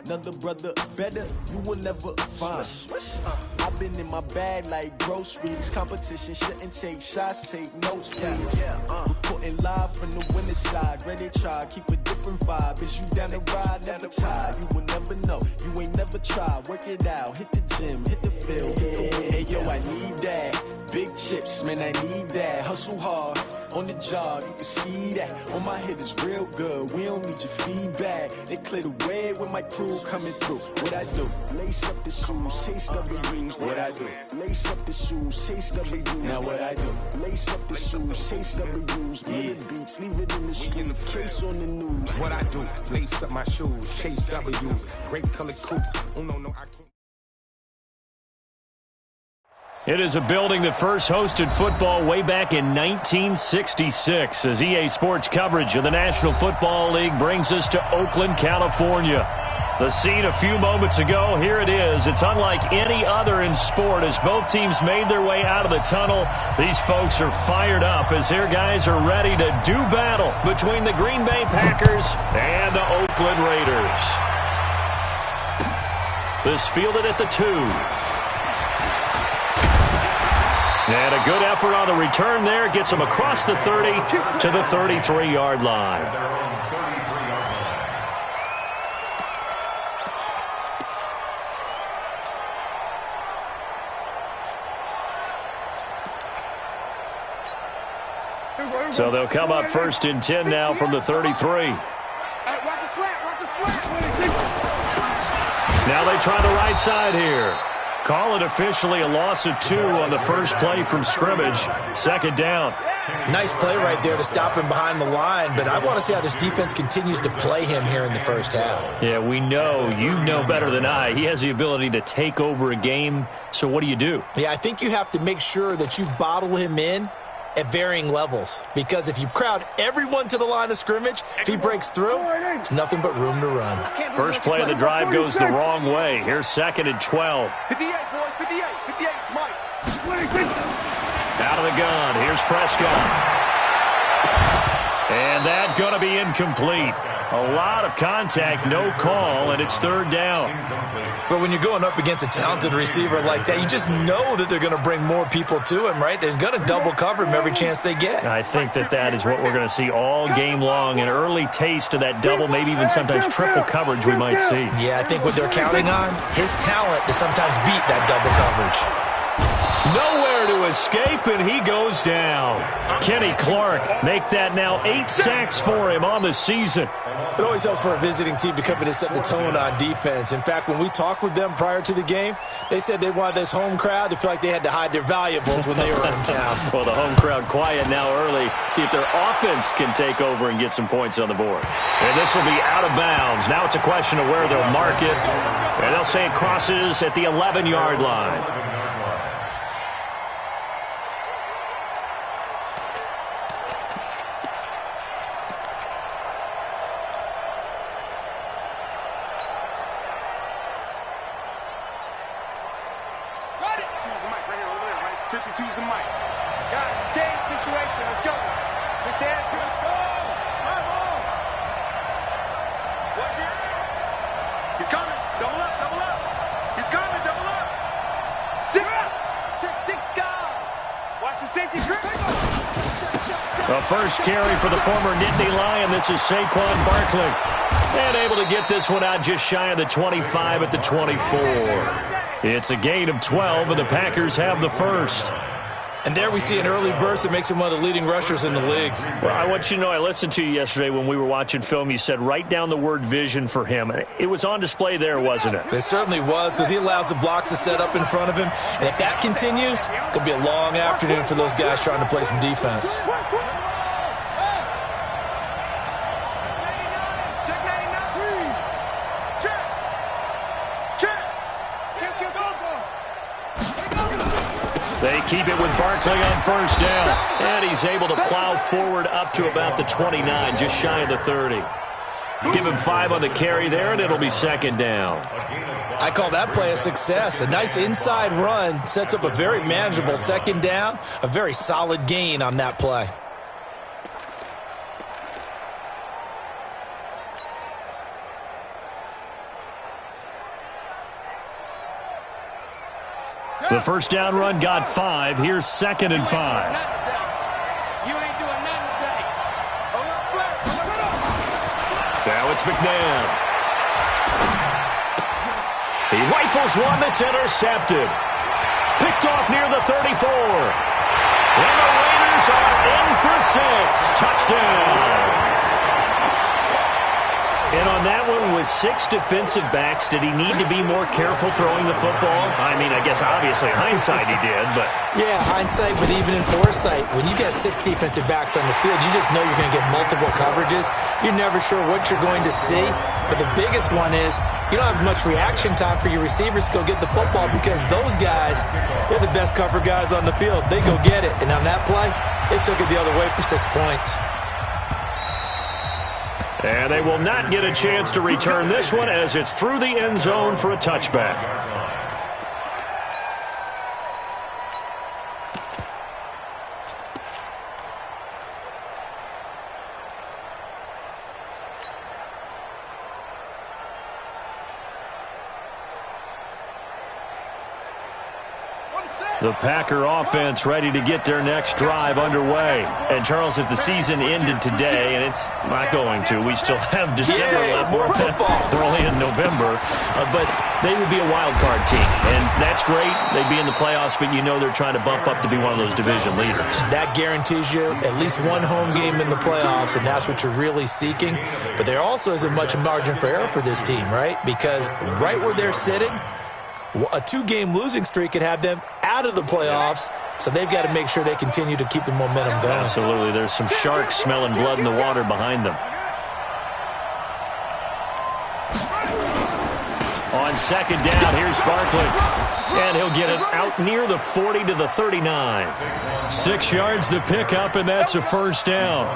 Another brother better, you will never find. I've been in my bag like groceries. Competition shouldn't take shots, take notes, please. Reporting live from the winning side. Ready to try, keep a different vibe. Is you down the ride, never tired. You will never know, you ain't never tried. Work it out, hit the gym, hit the field, hit the win. Hey yo, I need that. Big chips, man, I need that. Hustle hard, on the job, you can see that. On my hit is real good, we don't need your feedback. They clear the way with my crew coming through. What I do? Lace up the shoes, chase W's. What I do? Lace up the shoes, chase W's. Now what I do? Lace up the shoes, chase W's. Yeah. Beats, leave it in the street, case on the news. What I do? Lace up my shoes, chase W's. Great colored coupes. Oh no, I can't. It is a building that first hosted football way back in 1966 as EA Sports coverage of the National Football League brings us to Oakland, California. The scene a few moments ago, here it is. It's unlike any other in sport as both teams made their way out of the tunnel. These folks are fired up as their guys are ready to do battle between the Green Bay Packers and the Oakland Raiders. This fielded at the 2. And a good effort on the return there. Gets him across the 30 to the 33-yard line. So they'll come up first and 10 now from the 33. Now they try the right side here. Call it officially a loss of 2 on the first play from scrimmage. Second down. Nice play right there to stop him behind the line, but I want to see how this defense continues to play him here in the first half. Yeah, we know, you know better than I, he has the ability to take over a game. So what do you do? Yeah, I think you have to make sure that you bottle him in at varying levels, because if you crowd everyone to the line of scrimmage, if he breaks through, there's nothing but room to run. First play of the drive goes the wrong way. Here's second and 12. 58, boys, 58, Mike. Out of the gun, here's Prescott. And that's going to be incomplete. A lot of contact, no call, and it's third down. But when you're going up against a talented receiver like that, you just know that they're going to bring more people to him, right? They're going to double cover him every chance they get. I think that is what we're going to see all game long, an early taste of that double, maybe even sometimes triple coverage we might see. Yeah, I think what they're counting on, his talent to sometimes beat that double coverage. Nowhere to escape, and he goes down. Kenny Clark make that now 8 sacks for him on the season. It always helps for a visiting team to come in and set the tone on defense. In fact, when we talked with them prior to the game, they said they wanted this home crowd to feel like they had to hide their valuables when they were in town. Well, the home crowd quiet now early. See if their offense can take over and get some points on the board. And this will be out of bounds. Now it's a question of where they'll mark it. And they'll say it crosses at the 11-yard line. The first carry for the former Nittany Lion. This is Saquon Barkley. And able to get this one out just shy of the 25 at the 24. It's a gain of 12, and the Packers have the first. And there we see an early burst that makes him one of the leading rushers in the league. Well, I want you to know, I listened to you yesterday when we were watching film. You said write down the word vision for him. It was on display there, wasn't it? It certainly was, because he allows the blocks to set up in front of him. And if that continues, it'll be a long afternoon for those guys trying to play some defense. They keep it with Barkley on first down. And he's able to plow forward up to about the 29, just shy of the 30. Give him 5 on the carry there, and it'll be second down. I call that play a success. A nice inside run sets up a very manageable second down. A very solid gain on that play. The first down run got 5. Here's 2nd and 5. Now it's McNabb. He rifles one that's intercepted. Picked off near the 34. And the Raiders are in for 6. Touchdown. And on that one, with 6 defensive backs, did he need to be more careful throwing the football? I mean, I guess obviously hindsight he did, but... Yeah, hindsight, but even in foresight, when you got 6 defensive backs on the field, you just know you're going to get multiple coverages. You're never sure what you're going to see. But the biggest one is you don't have much reaction time for your receivers to go get the football because those guys, they're the best cover guys on the field. They go get it. And on that play, they took it the other way for 6 points. And they will not get a chance to return this one as it's through the end zone for a touchback. The Packer offense ready to get their next drive underway. And, Charles, if the season ended today, and it's not going to, we still have December left. More football. We're only in November. But they would be a wild card team. And that's great. They'd be in the playoffs, but you know they're trying to bump up to be one of those division leaders. That guarantees you at least one home game in the playoffs, and that's what you're really seeking. But there also isn't much margin for error for this team, right? Because right where they're sitting, a 2-game losing streak could have them out of the playoffs, so they've got to make sure they continue to keep the momentum going. Absolutely. There's some sharks smelling blood in the water behind them. On 2nd down, here's Barkley. And he'll get it out near the 40 to the 39. 6 yards the pickup, and that's a first down.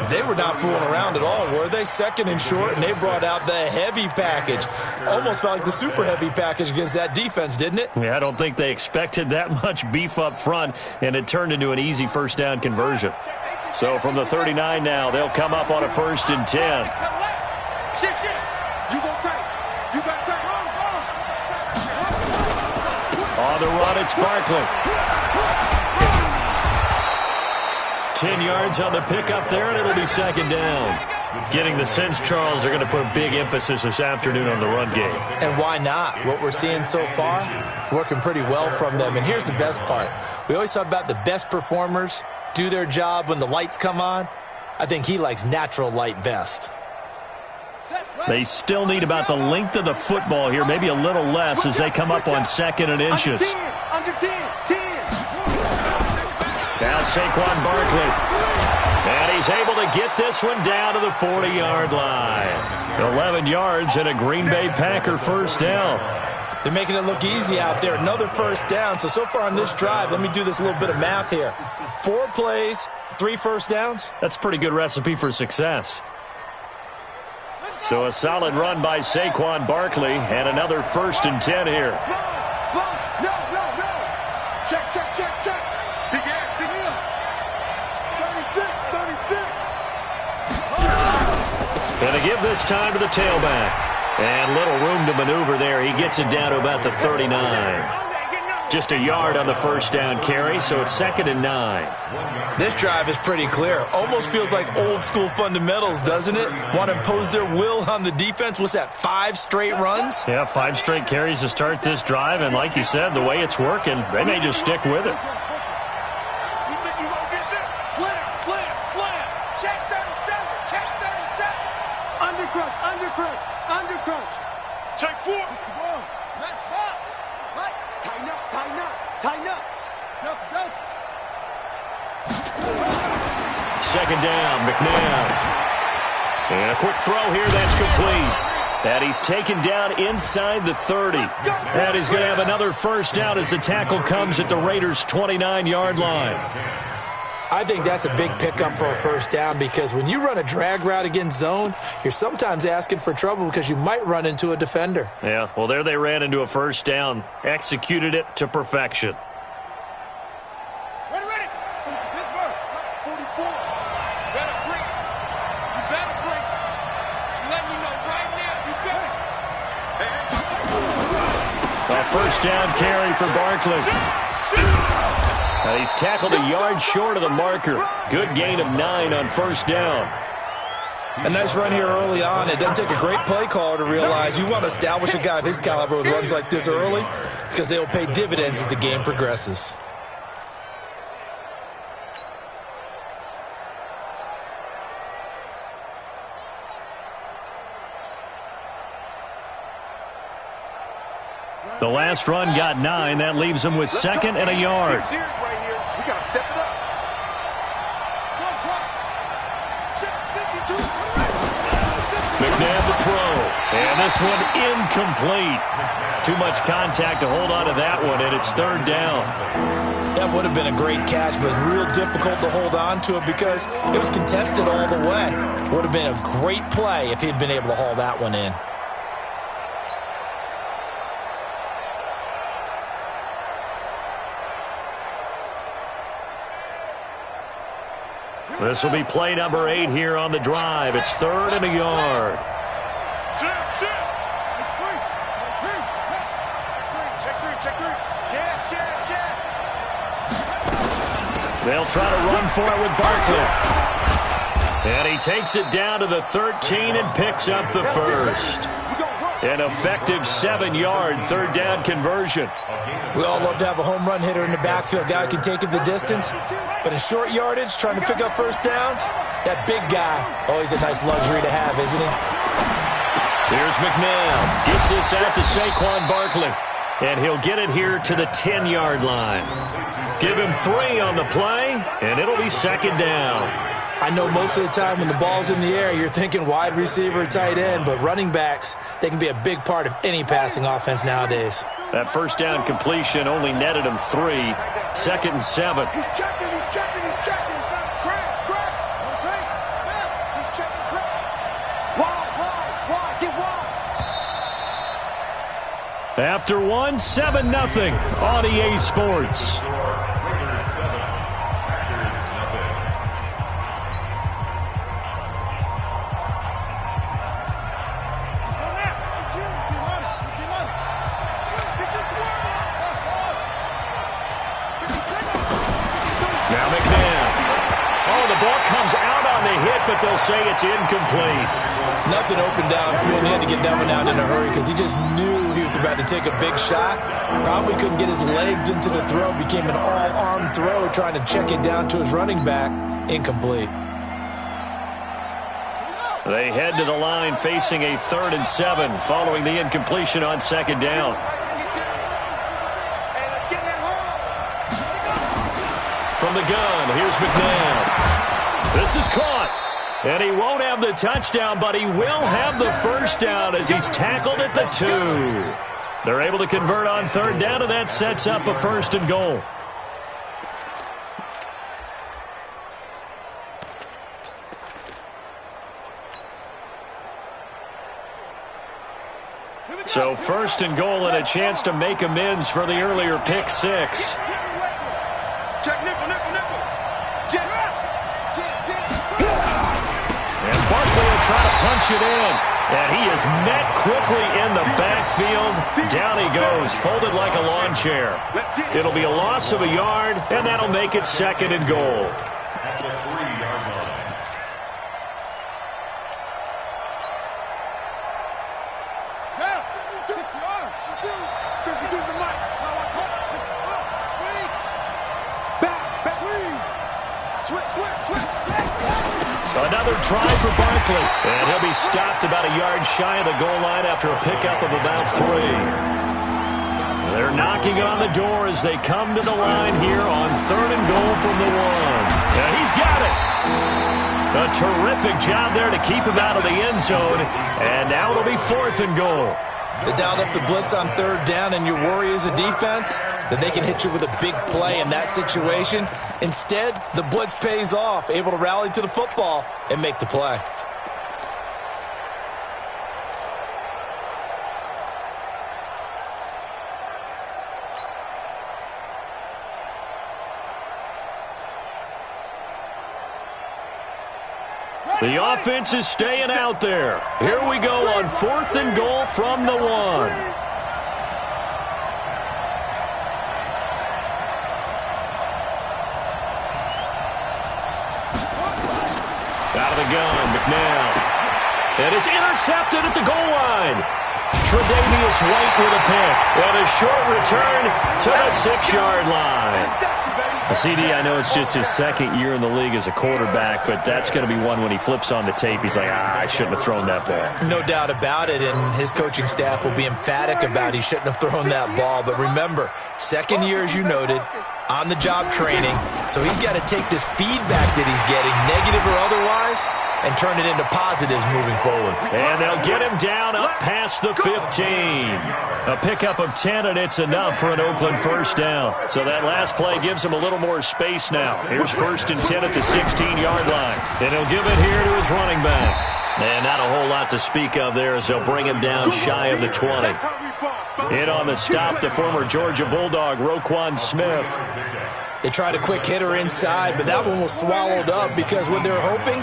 They were not fooling around at all, were they? 2nd and short, and they brought out the heavy package. Almost felt like the super heavy package against that defense, didn't it? Yeah, I don't think they expected that much beef up front, and it turned into an easy first down conversion. So from the 39 now, they'll come up on a 1st and 10. On the run, it's Barkley. 10 yards on the pickup there, and it'll be 2nd down. Getting the sense, Charles, they're going to put a big emphasis this afternoon on the run game. And why not? What we're seeing so far, working pretty well from them. And here's the best part. We always talk about the best performers do their job when the lights come on. I think he likes natural light best. They still need about the length of the football here, maybe a little less as they come up on 2nd and inches. Under 10. Now Saquon Barkley. And he's able to get this one down to the 40-yard line. 11 yards and a Green Bay Packer first down. They're making it look easy out there. Another first down. So far on this drive, let me do this little bit of math here. 4 plays, 3 first downs. That's a pretty good recipe for success. So a solid run by Saquon Barkley and another 1st and 10 here. No. Check. Big in. 36. Going to give this time to the tailback. And little room to maneuver there. He gets it down to about the 39. Just a yard on the first down carry, so it's 2nd and 9. This drive is pretty clear. Almost feels like old school fundamentals, doesn't it? Want to impose their will on the defense. What's that, 5 straight runs? Yeah, 5 straight carries to start this drive, and like you said, the way it's working, they may just stick with it. Slam. Check 37. Undercrunch. Check 4. Let's pop. Right. Tighten up. Delta. 2nd down, McNabb. And a quick throw here, that's complete. And he's taken down inside the 30. And he's going to have another first down as the tackle comes at the Raiders' 29-yard line. I think that's a big pickup for a first down because when you run a drag route against zone, you're sometimes asking for trouble because you might run into a defender. Yeah, well, there they ran into a first down. Executed it to perfection. Ready. Pittsburgh. 44. You better break. Let me know right now. You better. A first down carry for Barkley. He's tackled a yard short of the marker. Good gain of 9 on first down. A nice run here early on. It doesn't take a great play caller to realize you want to establish a guy of his caliber with runs like this early because they will pay dividends as the game progresses. The last run got 9. That leaves him with second and a yard. We got to step it up. McNabb to throw. And this one incomplete. Too much contact to hold on to that one, and it's third down. That would have been a great catch, but it's real difficult to hold on to it because it was contested all the way. Would have been a great play if he'd been able to haul that one in. This will be play number 8 here on the drive. It's third and a yard. They'll try to run for it with Barkley. And he takes it down to the 13 and picks up the first. An effective 7-yard third down conversion. We all love to have a home run hitter in the backfield. Guy who can take it the distance. But in short yardage, trying to pick up first downs, that big guy, always a nice luxury to have, isn't he? Here's McNabb. Gets this out to Saquon Barkley. And he'll get it here to the 10-yard line. Give him 3 on the play, and it'll be second down. I know most of the time when the ball's in the air, you're thinking wide receiver, tight end, but running backs, they can be a big part of any passing offense nowadays. That first down completion only netted him 3. Second and 7. He's checking. Crash. Okay. He's checking. Wide. Get wide. After 1, 7-0 on EA Sports. Now McNabb. Oh, the ball comes out on the hit, but they'll say it's incomplete. Nothing open downfield. He had to get that one out in a hurry because he just knew he was about to take a big shot. Probably couldn't get his legs into the throw. Became an all-arm throw trying to check it down to his running back. Incomplete. They head to the line facing a 3rd and 7 following the incompletion on second down. From the gun, here's McNabb. This is caught. And he won't have the touchdown, but he will have the first down as he's tackled at the 2. They're able to convert on third down, and that sets up a 1st and goal. So 1st and goal and a chance to make amends for the earlier pick 6. Check nickel. And Barkley will try to punch it in. And he is met quickly in the backfield. Down he goes, folded like a lawn chair. It'll be a loss of a yard, and that'll make it 2nd and goal. At the 3-yard line. Another try for Barkley. And he'll be stopped about a yard shy of the goal line after a pickup of about 3. They're knocking on the door as they come to the line here on 3rd and goal from the 1. And he's got it. A terrific job there to keep him out of the end zone. And now it'll be 4th and goal. They dialed up the blitz on 3rd down, and your worry as a defense that they can hit you with a big play in that situation. Instead, the blitz pays off, able to rally to the football and make the play. The offense is staying out there. Here we go on 4th and goal from the 1. the gun. McNabb. And it's intercepted at the goal line. Tre'Davious White with a pick. And a short return to the 6-yard line. CD, I know it's just his second year in the league as a quarterback, but that's going to be one when he flips on the tape. He's like, I shouldn't have thrown that ball. No doubt about it, and his coaching staff will be emphatic about he shouldn't have thrown that ball. But remember, second year, as you noted, on-the-job training, so he's got to take this feedback that he's getting, negative or otherwise, and turn it into positives moving forward. And they'll get him down up past the 15. A pickup of 10, and it's enough for an Oakland first down. So that last play gives him a little more space now. Here's 1st and 10 at the 16-yard line. And he'll give it here to his running back. And not a whole lot to speak of there as they'll bring him down shy of the 20. In on the stop, the former Georgia Bulldog, Roquan Smith. They tried a quick hitter inside, but that one was swallowed up because what they're hoping,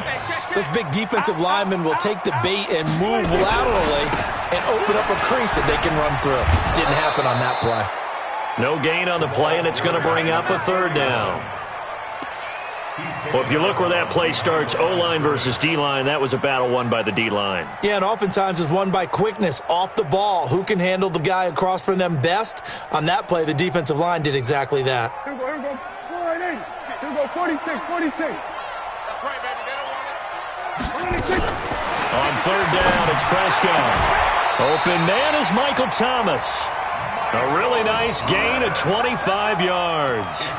those big defensive linemen will take the bait and move laterally and open up a crease that they can run through. Didn't happen on that play. No gain on the play, and it's going to bring up a 3rd down. Well, if you look where that play starts, O-line versus D-line, that was a battle won by the D-line. Yeah, and oftentimes it's won by quickness off the ball. Who can handle the guy across from them best? On that play, the defensive line did exactly that. Here we go. Score right in. Here we go. 46. That's right, baby. They don't want it. 46. On 3rd down, it's Prescott. Open man is Michael Thomas. A really nice gain of 25 yards.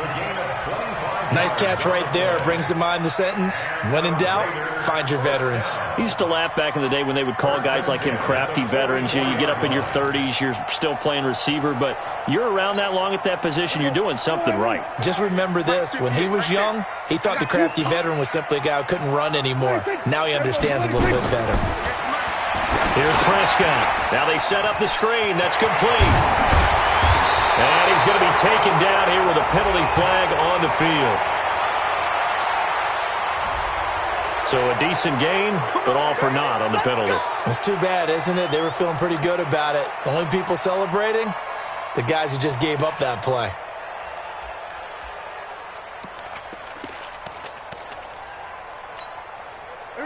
Nice catch right there. Brings to mind the sentence, when in doubt, find your veterans. I used to laugh back in the day when they would call guys like him crafty veterans. You get up in your 30s, you're still playing receiver, but you're around that long at that position, you're doing something right. Just remember this. When he was young, he thought the crafty veteran was simply a guy who couldn't run anymore. Now he understands a little bit better. Here's Prescott. Now they set up the screen. That's complete. And he's going to be taken down here with a penalty flag on the field. So a decent gain, but all for naught on the penalty. It's too bad, isn't it? They were feeling pretty good about it. The only people celebrating, the guys who just gave up that play.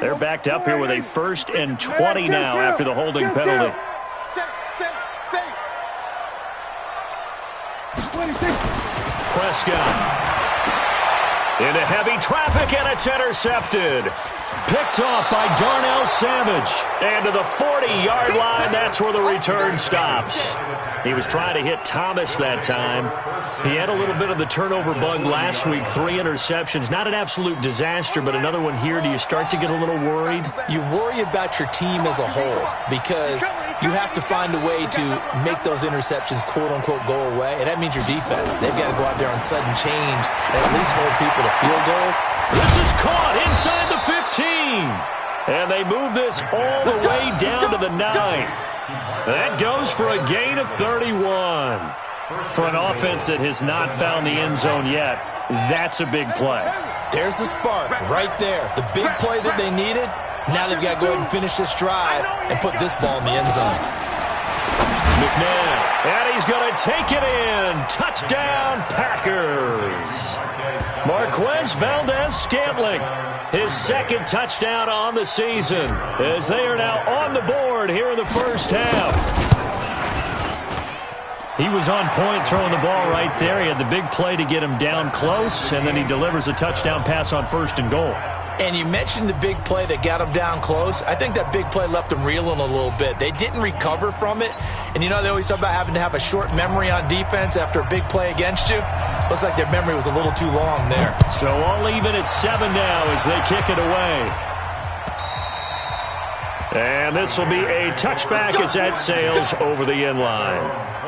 They're backed up here with a 1st and 20 now after the holding penalty. Prescott into heavy traffic, and it's intercepted. Picked off by Darnell Savage. And to the 40-yard line, that's where the return stops. He was trying to hit Thomas that time. He had a little bit of the turnover bug last week, 3 interceptions. Not an absolute disaster, but another one here. Do you start to get a little worried? You worry about your team as a whole because you have to find a way to make those interceptions, quote-unquote, go away, and that means your defense. They've got to go out there on sudden change and at least hold people to field goals. This is caught inside the 15. And they move this all the way down to the 9. That goes for a gain of 31. For an offense that has not found the end zone yet, that's a big play. There's the spark right there. The big play that they needed. Now they've got to go ahead and finish this drive and put this ball in the end zone. McNabb, and he's going to take it in. Touchdown, Packers. Marquez Valdez-Scantling, his 2nd touchdown on the season, as they are now on the board here in the first half. He was on point throwing the ball right there. He had the big play to get him down close, and then he delivers a touchdown pass on 1st and goal. And you mentioned the big play that got him down close. I think that big play left them reeling a little bit. They didn't recover from it. And you know, they always talk about having to have a short memory on defense after a big play against you. Looks like their memory was a little too long there. So all even at 7 now as they kick it away. And this will be a touchback as that sails over the end line.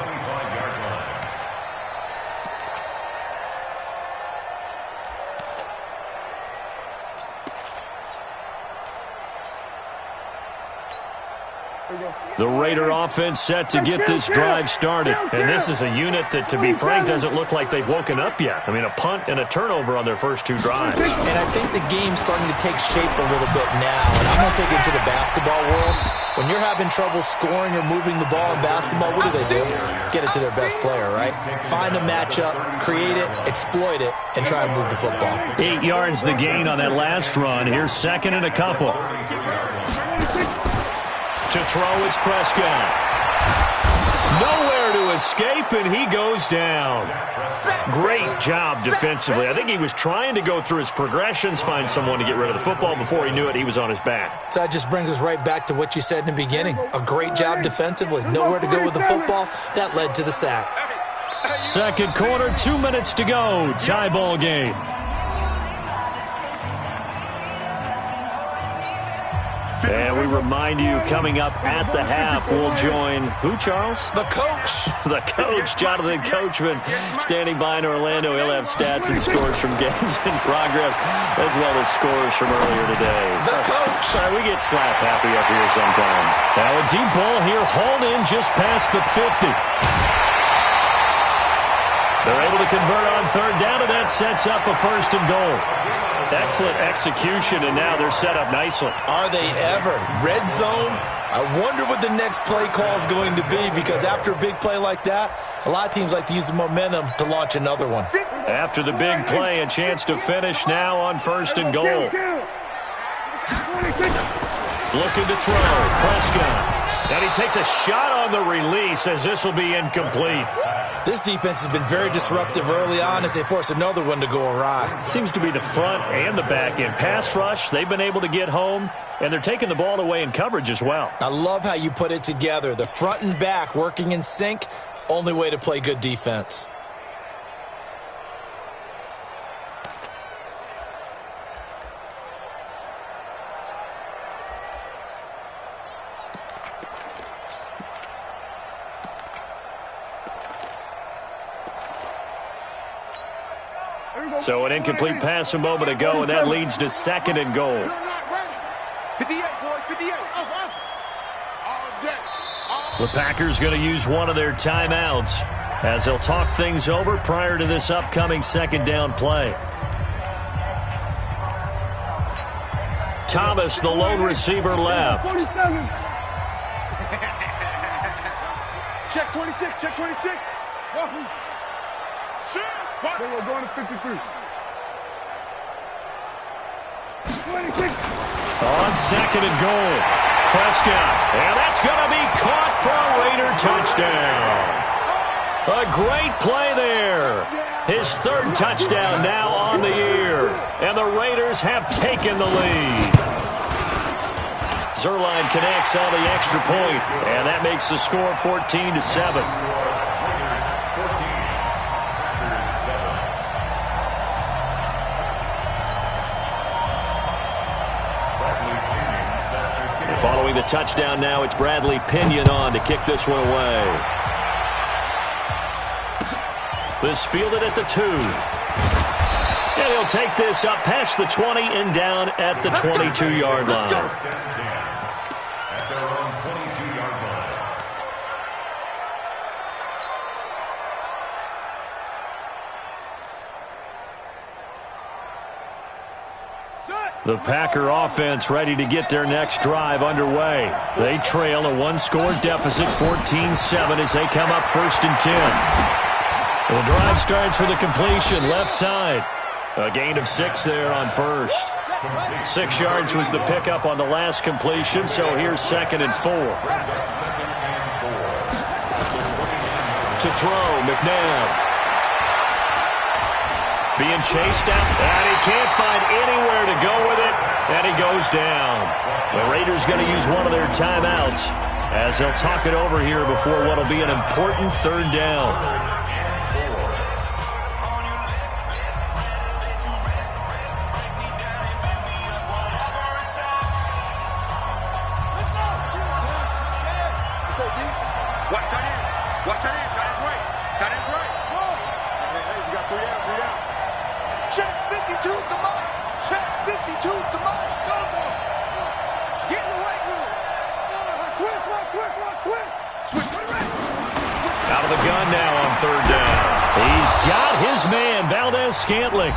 The Raider offense set to get this drive started. And this is a unit that, to be frank, doesn't look like they've woken up yet. I mean, a punt and a turnover on their first 2 drives. And I think the game's starting to take shape a little bit now. And I'm going to take it to the basketball world. When you're having trouble scoring or moving the ball in basketball, what do? Get it to their best player, right? Find a matchup, create it, exploit it, and try and move the football. 8 yards the gain on that last run. Here's second and a couple. To throw is Prescott. Nowhere to escape, and he goes down. Great job defensively. I think he was trying to go through his progressions, find someone to get rid of the football. Before he knew it, he was on his back. So that just brings us right back to what you said in the beginning. A great job defensively. Nowhere to go with the football. That led to the sack. Second quarter, 2 minutes to go. Tie ball game. And we remind you, coming up at the half, we'll join who, Charles? The coach. The coach, Jonathan Coachman, standing by in Orlando. He'll have stats and scores from games in progress, as well as scores from earlier today. The coach. Sorry, we get slap happy up here sometimes. Now a deep ball here, hauled in just past the 50. They're able to convert on third down, and that sets up a first and goal. Excellent execution, and now they're set up nicely. Are they ever? Red zone? I wonder what the next play call is going to be, because after a big play like that, a lot of teams like to use the momentum to launch another one. After the big play, a chance to finish now on first and goal. Looking to throw, Prescott. And he takes a shot on the release, as this will be incomplete. This defense has been very disruptive early on as they force another one to go awry. Seems to be the front and the back end. Pass rush, they've been able to get home, and they're taking the ball away in coverage as well. I love how you put it together. The front and back working in sync, only way to play good defense. So an incomplete pass a moment ago, and that leads to second and goal. 58, boys, 58. The Packers going to use one of their timeouts as they'll talk things over prior to this upcoming second down play. Thomas, the lone receiver, left. 47. Check 26, check 26. They were going to 53. 26. On second and goal, Prescott. And that's going to be caught for a Raider touchdown. A great play there. His third touchdown now on the year. And the Raiders have taken the lead. Zerline connects on the extra point, and that makes the score 14-7. Following the touchdown now, it's Bradley Pinion on to kick this one away. This fielded at the 2. And he'll take this up past the 20 and down at the 22-yard line. The Packer offense ready to get their next drive underway. They trail a one-score deficit, 14-7, as they come up first and 10. The drive starts with a completion, left side. A gain of 6 there on first. 6 yards was the pickup on the last completion, so here's second and 4. To throw, McNabb. Being chased out, and he can't find anywhere to go with it, and he goes down. The Raiders going to use one of their timeouts as they'll talk it over here before what will be an important third down. Watch that in. Watch that in. Tight end's right. Tight end's right. Hey, you got 3 out, 3 out. Check 52 to Mike. Check 52 to Mike. Go, go. Get in the right room. Switch, switch, switch, switch. Switch, put it right. Out of the gun now on third down. He's got his man, Valdez Scantling.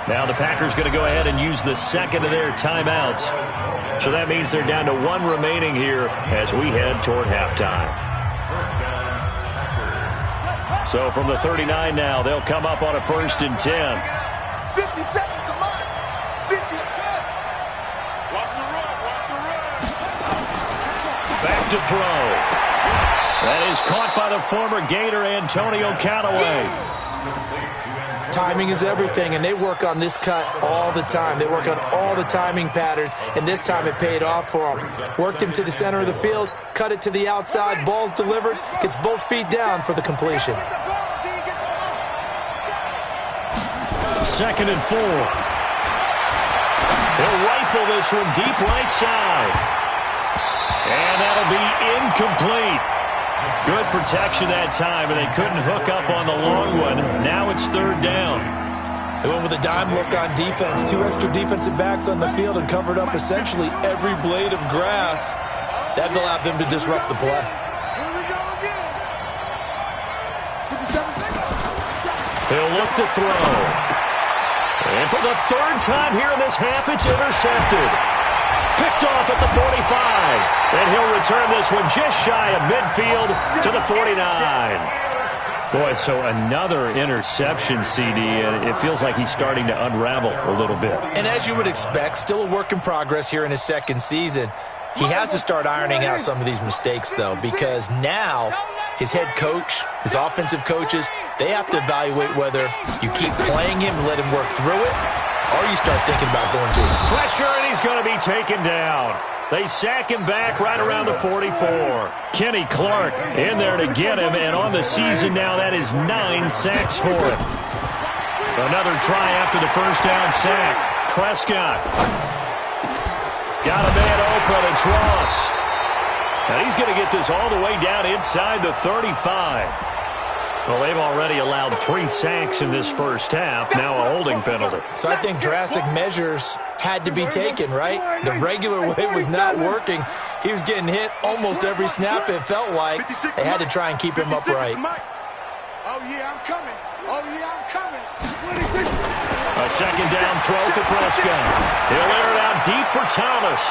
Now the Packers going to go ahead and use the second of their timeouts. So that means they're down to one remaining here as we head toward halftime. So from the 39 now, they'll come up on a 1st and 10. 50 seconds, come on. 50 seconds. Watch the run, watch the run. Back to throw. That is caught by the former Gator Antonio Callaway. Timing is everything, and they work on this cut all the time. They work on all the timing patterns, and this time it paid off for them. Worked him to the center of the field, cut it to the outside, ball's delivered, gets both feet down for the completion. 2nd and 4. He'll rifle this one deep right side. And that'll be incomplete. Good protection that time, and they couldn't hook up on the long one. Now it's 3rd down. They went with a dime look on defense. 2 extra defensive backs on the field and covered up essentially every blade of grass. That allowed them to disrupt the play. Here we go again. 57 seconds. He'll look to throw. And for the 3rd time here in this half, it's intercepted. Picked off at the 45. And he'll return this one just shy of midfield to the 49. Boy, so another interception, CD, and it feels like he's starting to unravel a little bit. And as you would expect, still a work in progress here in his 2nd season. He has to start ironing out some of these mistakes, though, because now his head coach, his offensive coaches, they have to evaluate whether you keep playing him and let him work through it, or you start thinking about going to it. Pressure, and he's going to be taken down. They sack him back right around the 44. Kenny Clark in there to get him, and on the season now, that is 9 sacks for him. Another try after the 1st down sack. Prescott. Got a man open. It's Ross. And he's going to get this all the way down inside the 35. Well, they've already allowed 3 sacks in this first half. Now a holding penalty. So I think drastic measures had to be taken, right? The regular way was not working. He was getting hit almost every snap, it felt like. They had to try and keep him upright. Oh, yeah, I'm coming. Oh, yeah, I'm coming. A 2nd down throw for Prescott. He'll air it out deep for Thomas.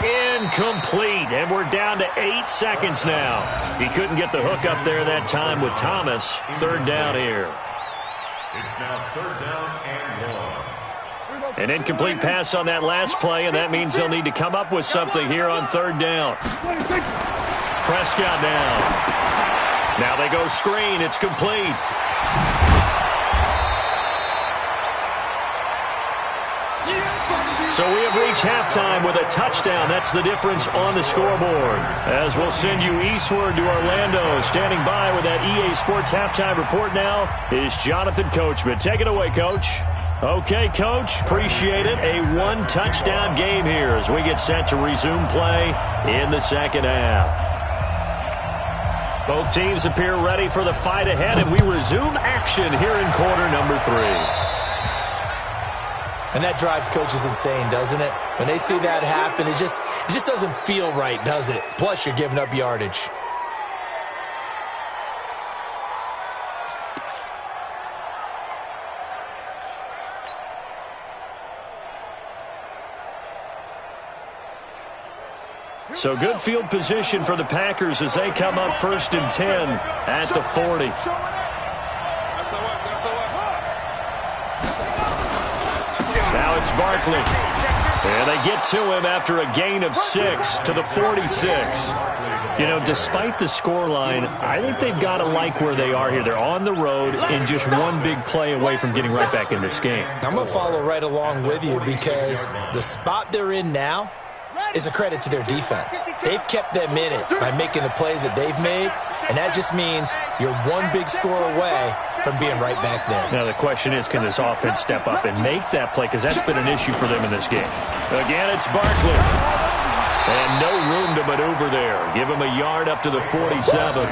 Incomplete, and we're down to 8 seconds now. He couldn't get the hook up there that time with Thomas. 3rd down here. It's now 3rd down and 1. An incomplete pass on that last play, and that means they'll need to come up with something here on 3rd down. Prescott down. Now they go screen. It's complete. So we have reached halftime with a touchdown. That's the difference on the scoreboard. As we'll send you eastward to Orlando. Standing by with that EA Sports halftime report now is Jonathan Coachman. Take it away, Coach. Okay, Coach. Appreciate it. A 1-touchdown game here as we get set to resume play in the 2nd half. Both teams appear ready for the fight ahead, and we resume action here in quarter number 3. And that drives coaches insane, doesn't it? When they see that happen, it just doesn't feel right, does it? Plus, you're giving up yardage. So good field position for the Packers as they come up 1st and 10 at the 40. Now it's Barkley. And they get to him after a gain of 6 to the 46. You know, despite the scoreline, I think they've got to like where they are here. They're on the road and just one big play away from getting right back in this game. I'm going to follow right along with you because the spot they're in now is a credit to their defense. They've kept them in it by making the plays that they've made, and that just means you're one big score away from being right back there. Now the question is, can this offense step up and make that play? Because that's been an issue for them in this game. Again, it's Barkley. And no room to maneuver there. Give him a yard up to the 47.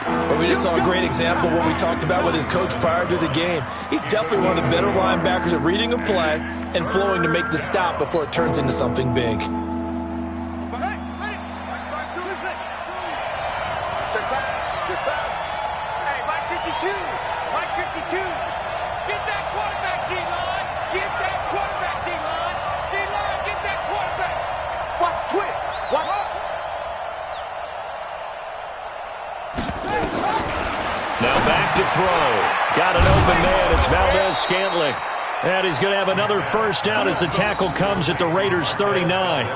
Well, we just saw a great example of what we talked about with his coach prior to the game. He's definitely one of the better linebackers at reading a play and flowing to make the stop before it turns into something big. Hey, Mike 52. Mike 52. Get that to throw. Got an open man. It's Valdez-Scantling. And he's going to have another first down as the tackle comes at the Raiders' 39.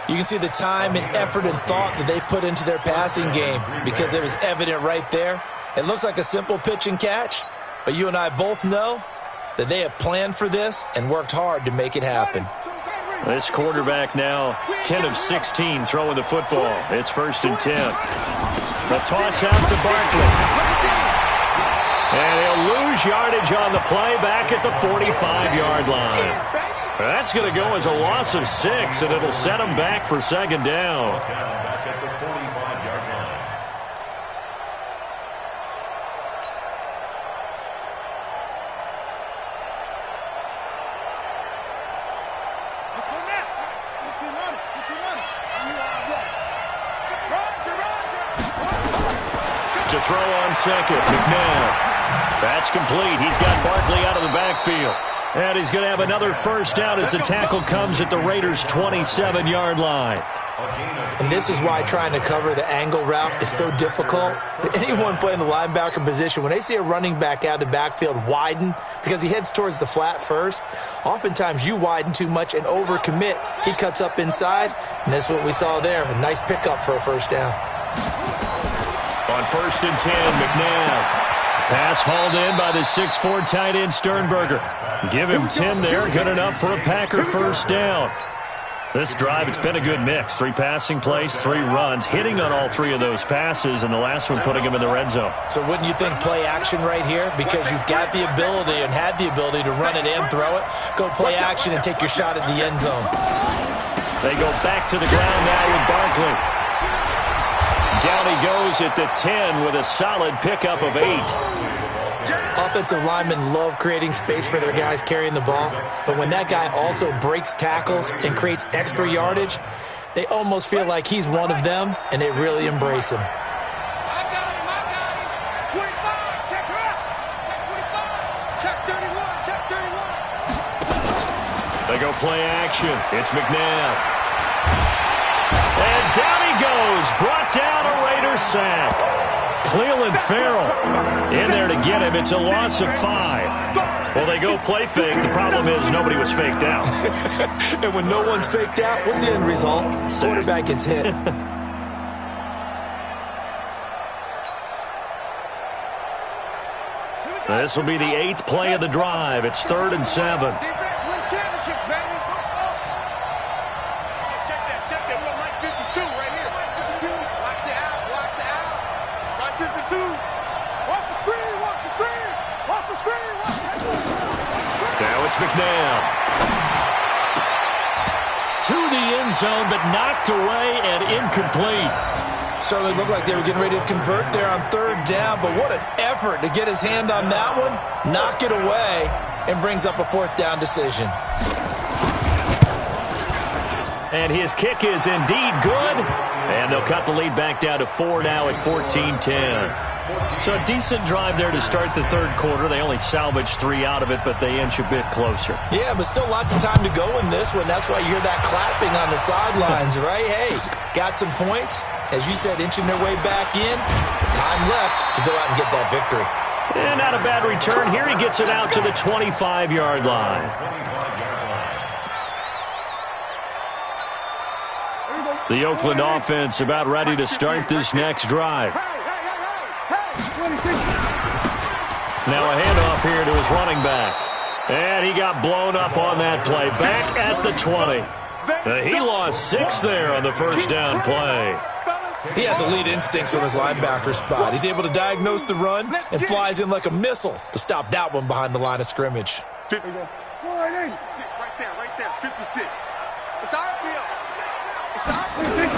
You can see the time and effort and thought that they put into their passing game because it was evident right there. It looks like a simple pitch and catch, but you and I both know that they have planned for this and worked hard to make it happen. This quarterback now 10 of 16 throwing the football. It's 1st and 10. The toss out to Barkley. And he'll lose yardage on the play back at the 45-yard line. That's going to go as a loss of 6, and it'll set him back for 2nd down. Back at the 45-yard line. Let's go now. Get you on it. Get you on it. To throw on second, McNabb. That's complete. He's got Barkley out of the backfield. And he's going to have another first down as the tackle comes at the Raiders' 27-yard line. And this is why trying to cover the angle route is so difficult. Anyone playing the linebacker position, when they see a running back out of the backfield widen because he heads towards the flat first, oftentimes you widen too much and overcommit. He cuts up inside, and that's what we saw there. A nice pickup for a first down. On 1st and 10, McNabb. Pass hauled in by the 6'4" tight end Sternberger. Give him 10 there. Good enough for a Packer first down. This drive, it's been a good mix. 3 passing plays, 3 runs, hitting on all 3 of those passes, and the last one putting him in the red zone. So wouldn't you think play action right here? Because you've got the ability and had the ability to run it and throw it. Go play action and take your shot at the end zone. They go back to the ground now with Barkley. Down he goes at the 10 with a solid pickup of 8. Offensive linemen love creating space for their guys carrying the ball, but when that guy also breaks tackles and creates extra yardage, they almost feel like he's one of them, and they really embrace him. I got him. 25. Check her out. Check 25. Check 31. Check 31. They go play action. It's McNabb. And down he goes. Brought down a Raider sack. Cleveland Farrell in there to get him. It's a loss of 5. Well, they go play fake. The problem is nobody was faked out. And when no one's faked out, what's the end result? Quarterback gets hit. This will be the 8th play of the drive. It's 3rd and 7. Now it's McNabb. To the end zone, but knocked away and incomplete. Certainly looked like they were getting ready to convert there on 3rd down, but what an effort to get his hand on that one, knock it away, and brings up a 4th down decision. And his kick is indeed good, and they'll cut the lead back down to 4 now at 14-10. So a decent drive there to start the 3rd quarter. They only salvaged 3 out of it, but they inch a bit closer. Yeah, but still lots of time to go in this one. That's why you hear that clapping on the sidelines, right? Hey, got some points. As you said, inching their way back in. Time left to go out and get that victory. And not a bad return. Here he gets it out to the 25-yard line. The Oakland offense about ready to start this next drive. Now a handoff here to his running back. And he got blown up on that play. Back at the 20. He lost 6 there on the first down play. He has elite instincts from his linebacker spot. He's able to diagnose the run and flies in like a missile to stop that one behind the line of scrimmage. 56 right there, 56. It's our field. It's our field.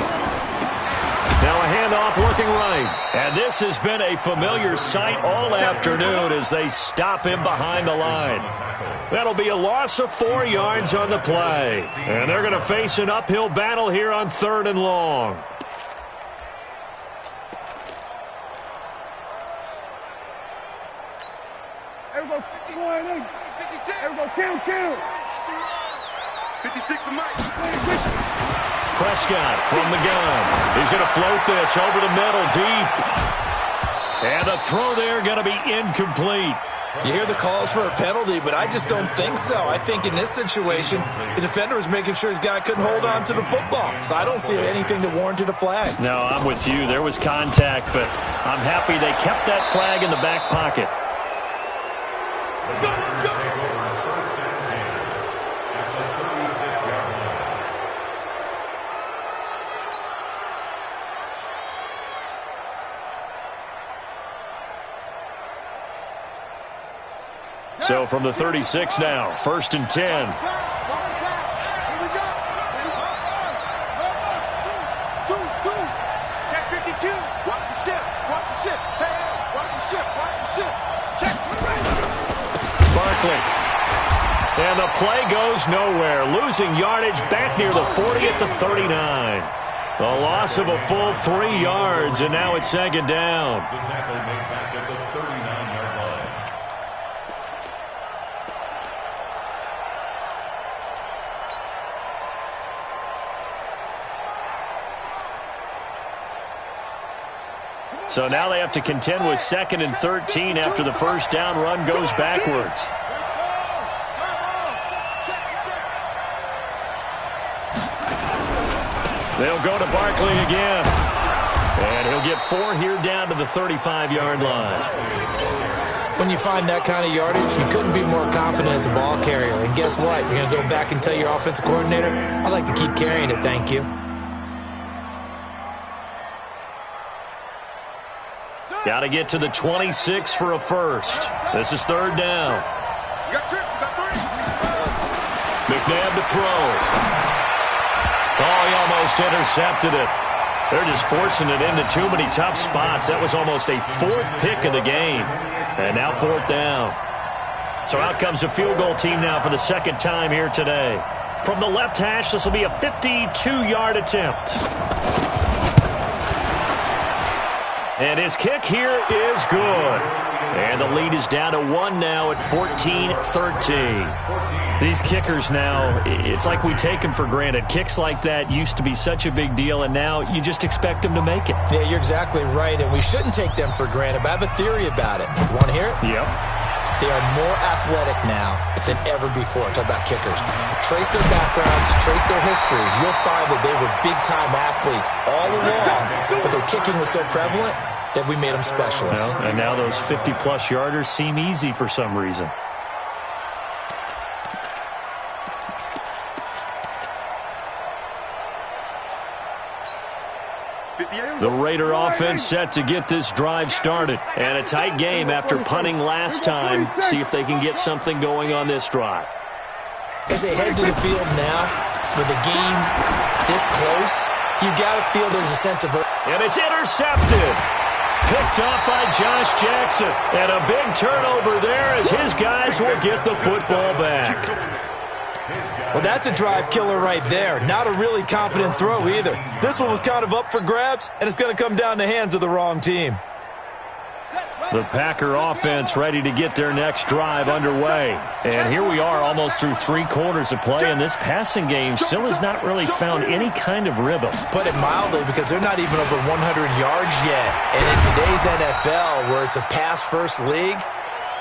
Now a handoff looking right. And this has been a familiar sight all afternoon as they stop him behind the line. That'll be a loss of 4 yards on the play. And they're going to face an uphill battle here on 3rd and long. Everybody, 51, 56. Everybody, count. 56 to Mike. Prescott from the gun. He's going to float this over the middle deep. And the throw there going to be incomplete. You hear the calls for a penalty, but I just don't think so. I think in this situation, the defender was making sure his guy couldn't hold on to the football. So I don't see anything to warrant a flag. No, I'm with you. There was contact, but I'm happy they kept that flag in the back pocket. So from the 36 now, 1st and 10. Check 52. Watch the ship. Watch the ship. Hey, watch the ship. Watch the ship. Check. Barkley. And the play goes nowhere. Losing yardage back near the 40 at the 39. The loss of a full 3 yards, and now it's 2nd down. The tackle made back at the 39-yard line. So now they have to contend with 2nd and 13 after the first down run goes backwards. They'll go to Barkley again. And he'll get 4 here down to the 35-yard line. When you find that kind of yardage, you couldn't be more confident as a ball carrier. And guess what? You're going to go back and tell your offensive coordinator, I'd like to keep carrying it, thank you. Got to get to the 26 for a first. This is 3rd down. McNabb to throw. Oh, he almost intercepted it. They're just forcing it into too many tough spots. That was almost a 4th pick of the game. And now 4th down. So out comes a field goal team now for the 2nd time here today. From the left hash, this will be a 52-yard attempt. And his kick here is good. And the lead is down to 1 now at 14-13. These kickers now, it's like we take them for granted. Kicks like that used to be such a big deal, and now you just expect them to make it. Yeah, you're exactly right, and we shouldn't take them for granted, but I have a theory about it. You want to hear it? Yep. They are more athletic now than ever before. Talk about kickers. Trace their backgrounds, trace their histories. You'll find that they were big-time athletes all along, but their kicking was so prevalent that we made them specialists. And now those 50-plus yarders seem easy for some reason. The Raider offense set to get this drive started. And a tight game after punting last time. See if they can get something going on this drive. As they head to the field now, with the game this close, you got to feel there's a sense of... And it's intercepted. Picked up by Josh Jackson. And a big turnover there as his guys will get the football back. Well, that's a drive killer right there. Not a really confident throw either. This one was kind of up for grabs, and it's going to come down the hands of the wrong team. The Packer offense ready to get their next drive underway. And here we are almost through 3 quarters of play, and this passing game still has not really found any kind of rhythm. Put it mildly, because they're not even over 100 yards yet. And in today's NFL, where it's a pass-first league,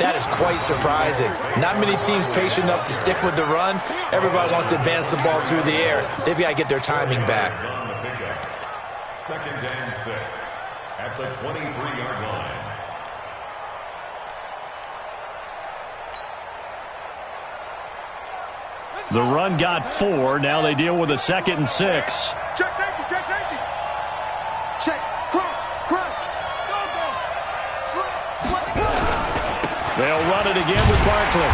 that is quite surprising. Not many teams patient enough to stick with the run. Everybody wants to advance the ball through the air. They've got to get their timing back. 2nd and 6 at the 23-yard line. The run got 4. Now they deal with a 2nd and 6. Check safety, check safety. Check, crunch, crunch. Go, go. Slip. They'll run it again with Barkley.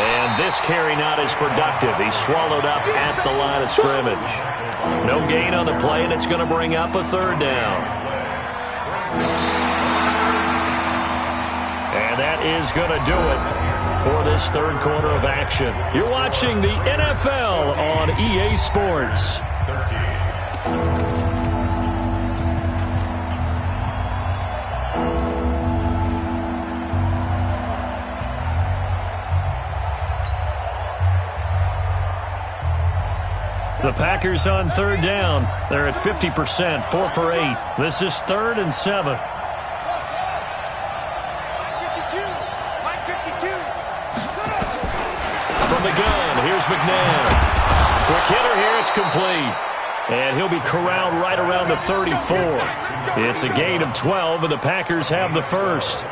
And this carry not as productive. He's swallowed up at the line of scrimmage. No gain on the play, and it's going to bring up a 3rd down. And that is going to do it for this 3rd quarter of action. You're watching the NFL on EA Sports. 13. The Packers on 3rd down. They're at 50%, 4 for 8. This is 3rd and 7. McNabb. Quick hitter here. It's complete. And he'll be corralled right around the 34. It's a gain of 12, and the Packers have the first.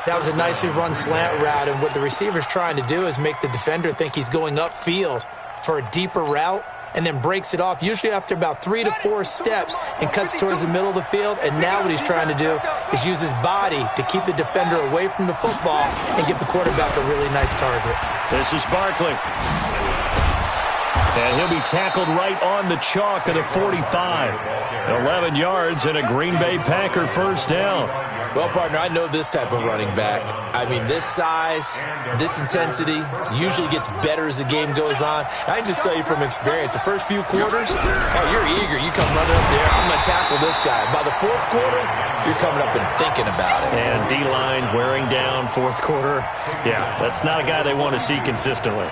That was a nicely run slant route, and what the receiver's trying to do is make the defender think he's going upfield for a deeper route, and then breaks it off, usually after about 3 to 4 steps, and cuts towards the middle of the field. And now what he's trying to do is use his body to keep the defender away from the football and give the quarterback a really nice target. This is Barkley. And he'll be tackled right on the chalk of the 45. 11 yards and a Green Bay Packer first down. Well, partner, I know this type of running back. I mean, this size, this intensity usually gets better as the game goes on. I can just tell you from experience, the first few quarters, oh, you're eager. You come running up there, I'm going to tackle this guy. By the fourth quarter, you're coming up and thinking about it. And D-line wearing down fourth quarter. Yeah, that's not a guy they want to see consistently.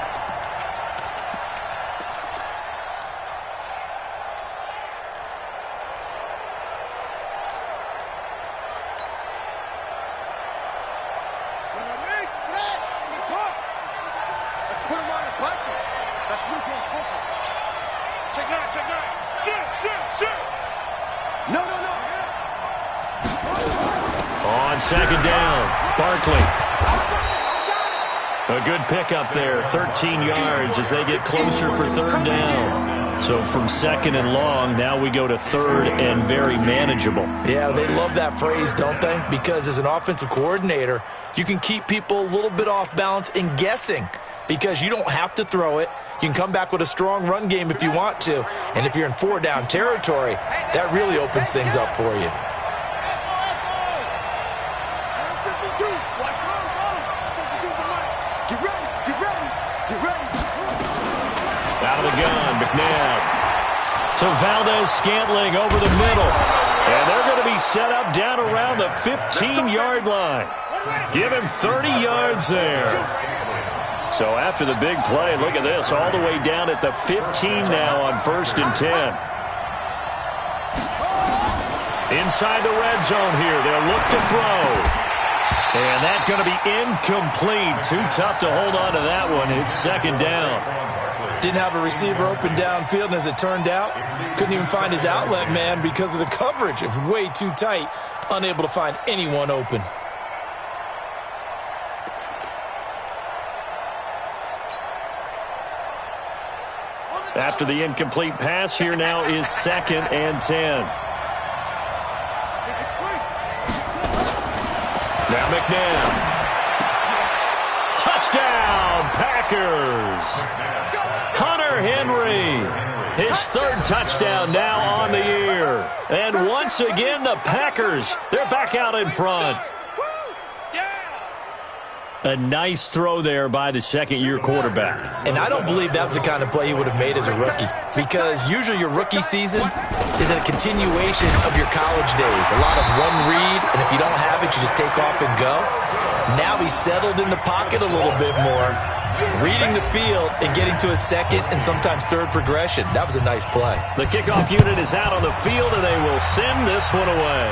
On second down, Barkley. A good pickup there, 13 yards as they get closer for third down. So from second and long, now we go to third and very manageable. Yeah, they love that phrase, don't they? Because as an offensive coordinator, you can keep people a little bit off balance and guessing because you don't have to throw it. You can come back with a strong run game if you want to. And if you're in 4-down territory, that really opens things up for you. Out of the gun, McNabb to Valdez-Scantling over the middle. And they're going to be set up down around the 15-yard line. Give him 30 yards there. So after the big play, look at this, all the way down at the 15 now on 1st and 10. Inside the red zone here, they'll look to throw. And that's going to be incomplete. Too tough to hold on to that one. It's second down. Didn't have a receiver open downfield, and as it turned out, couldn't even find his outlet man because of the coverage. It was way too tight, unable to find anyone open. After the incomplete pass, here now is 2nd and 10. Now McNabb. Touchdown, Packers. Hunter Henry, his 3rd touchdown now on the year. And once again, the Packers, they're back out in front. A nice throw there by the second-year quarterback. And I don't believe that was the kind of play he would have made as a rookie, because usually your rookie season is a continuation of your college days. A lot of one read, and if you don't have it, you just take off and go. Now he's settled in the pocket a little bit more, reading the field and getting to a second and sometimes third progression. That was a nice play. The kickoff unit is out on the field, and they will send this one away.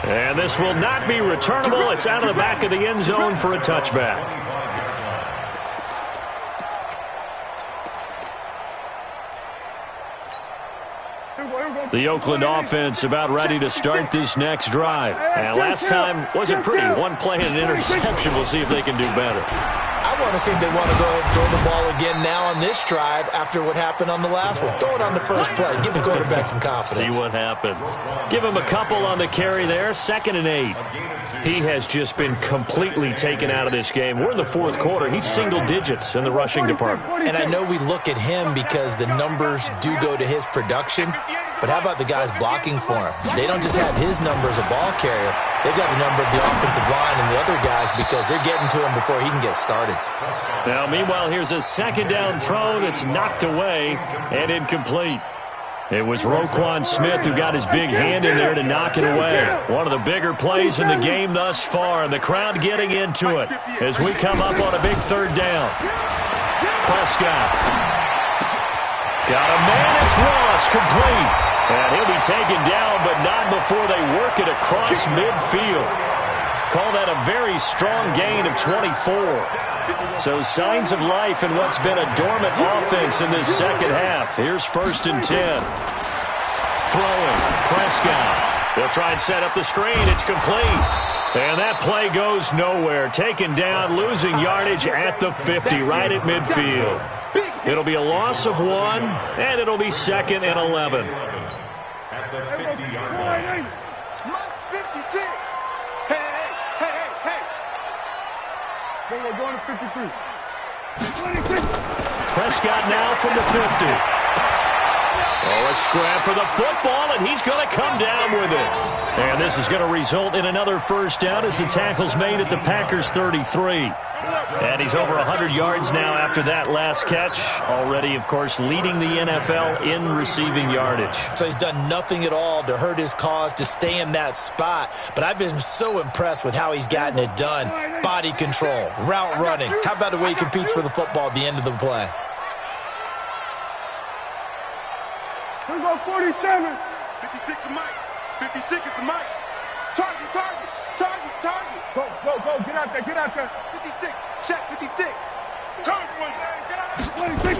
And this will not be returnable. It's out of the back of the end zone for a touchback. The Oakland offense about ready to start this next drive. And last time wasn't pretty. One play and an interception. We'll see if they can do better. I want to see if they want to go ahead and throw the ball again now on this drive after what happened on the last one. Throw it on the first play. Give the quarterback some confidence. See what happens. Give him a couple on the carry there. 2nd and 8. He has just been completely taken out of this game. We're in the 4th quarter. He's single digits in the rushing department. And I know we look at him because the numbers do go to his production. But how about the guys blocking for him? They don't just have his number as a ball carrier. They've got the number of the offensive line and the other guys because they're getting to him before he can get started. Now, meanwhile, here's a 2nd down throw that's knocked away and incomplete. It was Roquan Smith who got his big hand in there to knock it away. One of the bigger plays in the game thus far, and the crowd getting into it as we come up on a big 3rd down. Prescott. Got a man, it's Ross, complete. And he'll be taken down, but not before they work it across midfield. call that a very strong gain of 24. So signs of life in what's been a dormant offense in this second half. Here's 1st and 10. Throwing, Prescott. They'll try and set up the screen. It's complete. And that play goes nowhere. Taken down, losing yardage at the 50, right at midfield. It'll be a loss of 1, and it'll be 2nd and 11. At the 50-yard line. Mike's 56. Hey. We're going to 53. 26. Prescott now from the 50. Oh, a scrap for the football, and he's going to come down with it. And this is going to result in another first down as the tackle's made at the Packers' 33. And he's over 100 yards now after that last catch. Already, of course, leading the NFL in receiving yardage. So he's done nothing at all to hurt his cause, to stay in that spot. But I've been so impressed with how he's gotten it done. Body control, route running. How about the way he competes for the football at the end of the play? Here we go, 47. 56 is Mike. 56 is the Mike. Target. Go. Get out there. 56. Check 56. Come on, get out there. 26.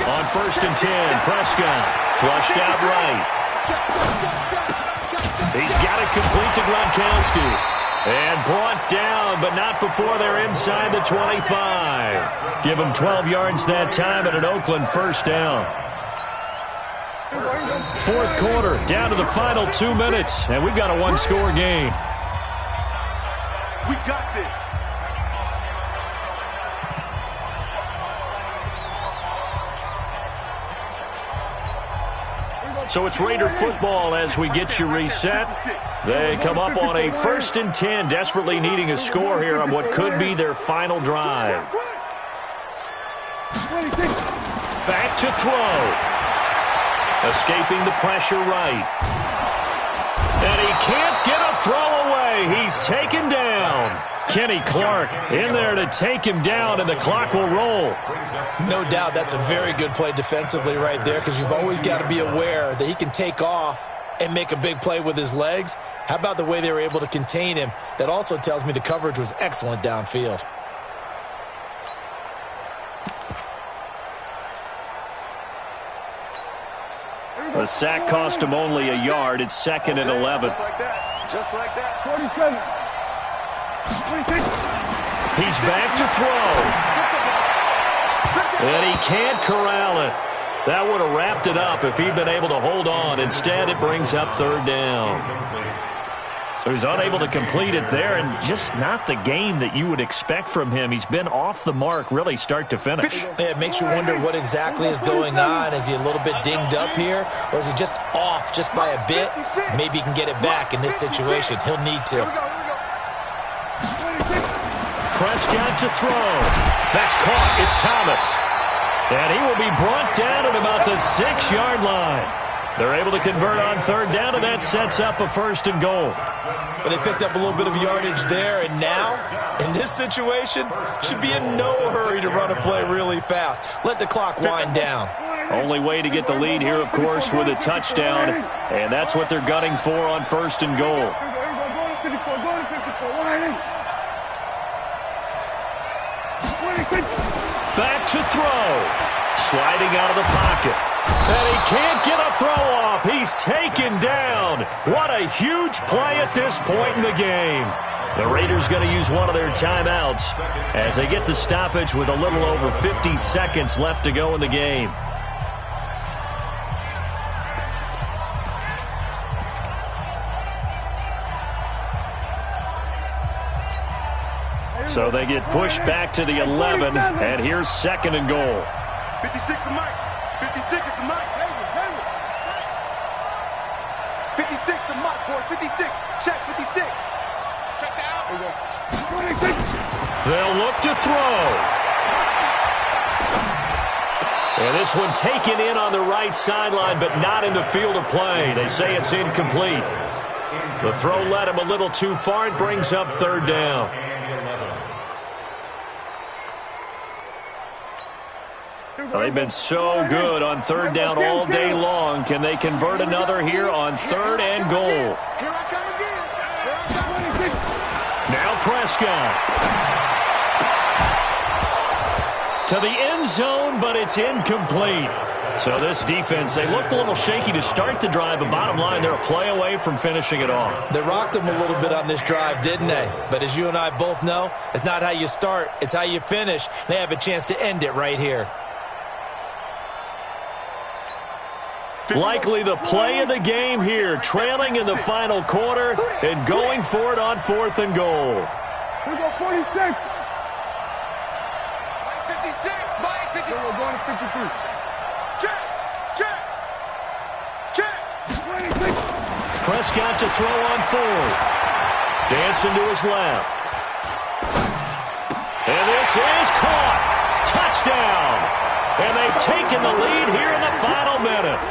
On 1st and 10, Prescott flushed out right. He's got it complete to Gronkowski. And brought down, but not before they're inside the 25. Give him 12 yards that time and an Oakland first down. 4th quarter, down to the final 2 minutes, and we've got a one-score game. We got this. So it's Raider football as we get you reset. They come up on a 1st and 10, desperately needing a score here on what could be their final drive. Back to throw. Escaping the pressure right. And he can't get a throw away. He's taken down. Kenny Clark in there to take him down, and the clock will roll. No doubt that's a very good play defensively right there, because you've always got to be aware that he can take off and make a big play with his legs. How about the way they were able to contain him? That also tells me the coverage was excellent downfield. The sack cost him only a yard. It's 2nd and 11. Just like that. 47. 26. He's back to throw. And he can't corral it. That would have wrapped it up if he'd been able to hold on. Instead, it brings up 3rd down. So he's unable to complete it there, and just not the game that you would expect from him. He's been off the mark, really, start to finish. Yeah, it makes you wonder what exactly is going on. Is he a little bit dinged up here, or is it just off just by a bit? Maybe he can get it back in this situation. He'll need to. Prescott to throw. That's caught. It's Thomas. And he will be brought down at about the 6-yard line. They're able to convert on 3rd down, and that sets up a 1st and goal. But they picked up a little bit of yardage there, and now, in this situation, should be in no hurry to run a play really fast. Let the clock wind down. Only way to get the lead here, of course, with a touchdown, and that's what they're gunning for on 1st and goal. Back to throw. Sliding out of the pocket. And he can't get a throw off. He's taken down. What a huge play at this point in the game. The Raiders going to use one of their timeouts as they get the stoppage with a little over 50 seconds left to go in the game. So they get pushed back to the 11, and here's 2nd and goal. 56 to Mike. 56 is the Mike. 56 to Mike, boy. 56. Check 56. Check that out. They'll look to throw. And this one taken in on the right sideline, but not in the field of play. They say it's incomplete. The throw led him a little too far. It brings up 3rd down. They've been so good on 3rd down all day long. Can they convert another here on 3rd and goal? Here I come again. Now Prescott. To the end zone, but it's incomplete. So this defense, they looked a little shaky to start the drive, but bottom line, they're a play away from finishing it off. They rocked them a little bit on this drive, didn't they? But as you and I both know, it's not how you start, it's how you finish. They have a chance to end it right here. Likely the play of the game here, trailing in the final quarter and going for it on 4th and goal. Here we go, 46. 56, Mike 56. We're going to 53. Check, check, check. 26. Prescott to throw on 4th. Dancing to his left. And this is caught. Touchdown. And they've taken the lead here in the final minute.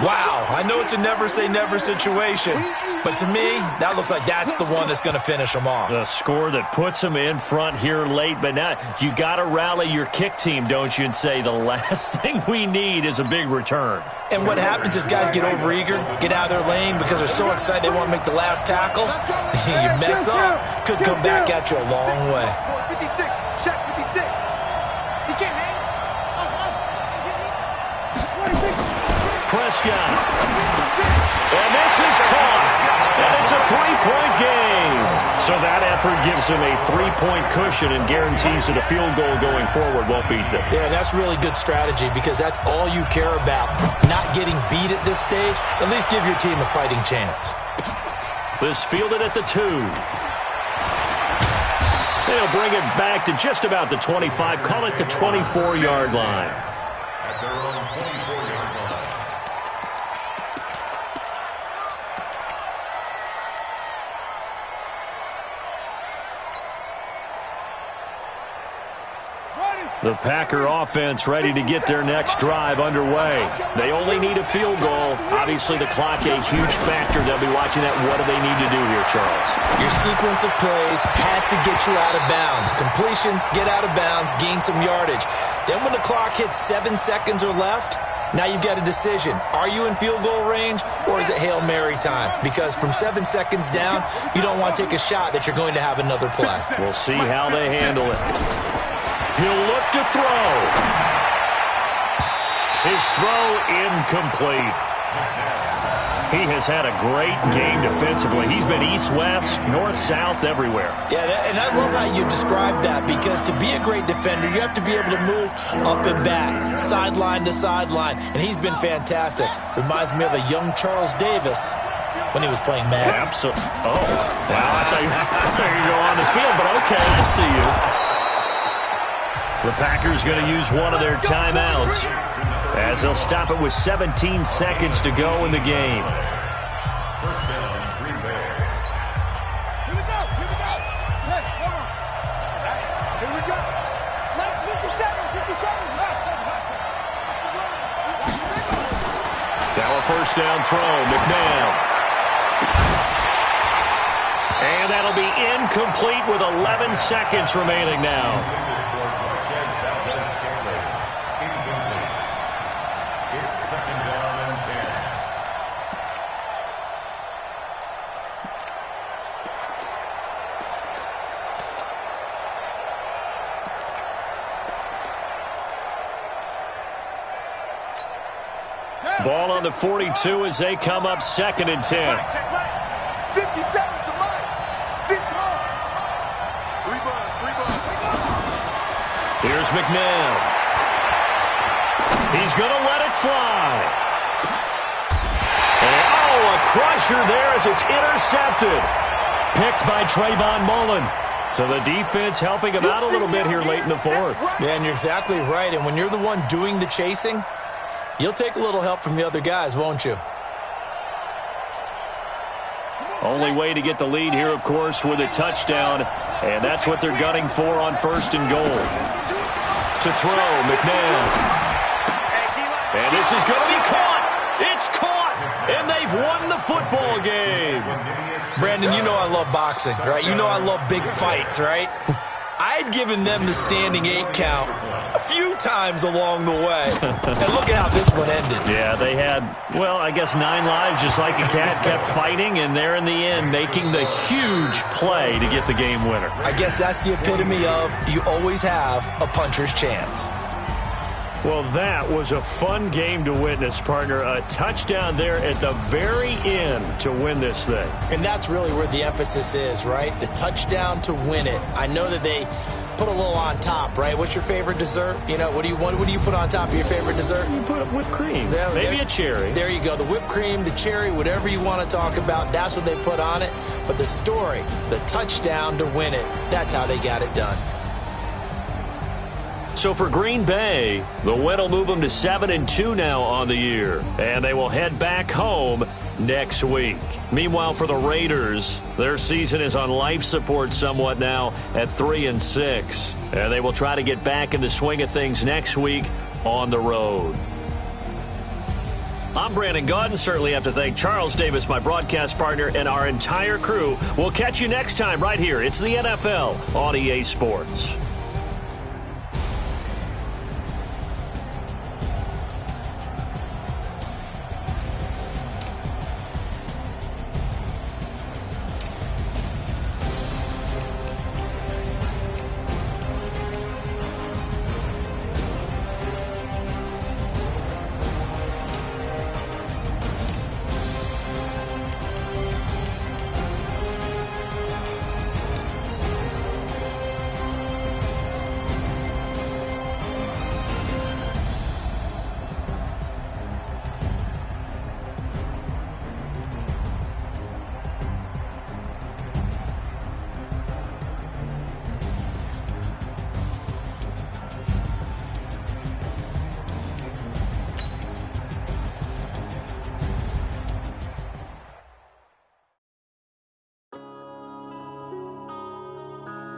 Wow, I know it's a never-say-never situation, but to me, that looks like that's the one that's going to finish them off. The score that puts them in front here late, but now you got to rally your kick team, don't you, and say the last thing we need is a big return. And what happens is guys get overeager, get out of their lane because they're so excited they want to make the last tackle. You mess up, could come back at you a long way. 56, check 56. You can't hang. Prescott. And this is caught. And it's a 3-point game. So that effort gives him a 3-point cushion and guarantees that a field goal going forward won't beat them. Yeah, that's really good strategy because that's all you care about. Not getting beat at this stage. At least give your team a fighting chance. This fielded at the 2. They'll bring it back to just about the 25. Call it the 24-yard line. At their own 24-yard line. The Packer offense ready to get their next drive underway. They only need a field goal. Obviously, the clock a huge factor. They'll be watching that. What do they need to do here, Charles? Your sequence of plays has to get you out of bounds. Completions, get out of bounds, gain some yardage. Then when the clock hits 7 seconds or left, now you've got a decision. Are you in field goal range or is it Hail Mary time? Because from 7 seconds down, you don't want to take a shot that you're going to have another play. We'll see how they handle it. He'll look to throw. His throw incomplete. He has had a great game defensively. He's been east-west, north-south, everywhere. Yeah, and I love how you described that because to be a great defender, you have to be able to move up and back, sideline to sideline, and he's been fantastic. Reminds me of a young Charles Davis when he was playing Madden. Absolutely. Oh, well, I thought you were go on the field, but okay, I see you. The Packers going to use one of their timeouts as they'll stop it with 17 seconds to go in the game. First down, Green Bay. Here we go, here we go. Hey, hold on. Here we go. Last 57, 57. Last seven. Now a first down throw, McNabb. And that'll be incomplete with 11 seconds remaining now. Ball on the 42 as they come up 2nd and 10. 57 to Mike. 50. Three buns. Here's McNabb. He's going to let it fly. And, a crusher there as it's intercepted. Picked by Trayvon Mullen. So the defense helping him out a little bit here late in the 4th. Yeah, and you're exactly right. And when you're the one doing the chasing, you'll take a little help from the other guys, won't you? Only way to get the lead here, of course, with a touchdown. And that's what they're gunning for on 1st and goal. To throw, McNabb. And this is going to be caught. It's caught. And they've won the football game. Brandon, you know I love boxing, right? You know I love big fights, right? I I'd given them the standing 8 count a few times along the way. And look at how this one ended. Yeah, they had, well, I guess 9 lives, just like a cat, kept fighting, and they're in the end making the huge play to get the game winner. I guess that's the epitome of you always have a puncher's chance. Well, that was a fun game to witness, partner. A touchdown there at the very end to win this thing. And that's really where the emphasis is, right? The touchdown to win it. I know that they put a little on top, right? What's your favorite dessert? You know, what do you put on top of your favorite dessert? You put whipped cream, maybe a cherry. There you go. The whipped cream, the cherry, whatever you want to talk about, that's what they put on it. But the story, the touchdown to win it, that's how they got it done. So for Green Bay, the win will move them to 7-2 now on the year, and they will head back home next week. Meanwhile, for the Raiders, their season is on life support somewhat now at 3-6, and they will try to get back in the swing of things next week on the road. I'm Brandon Gaudin. Certainly have to thank Charles Davis, my broadcast partner, and our entire crew. We'll catch you next time right here. It's the NFL on EA Sports.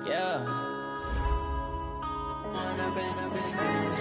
Yeah. Wanna been a business.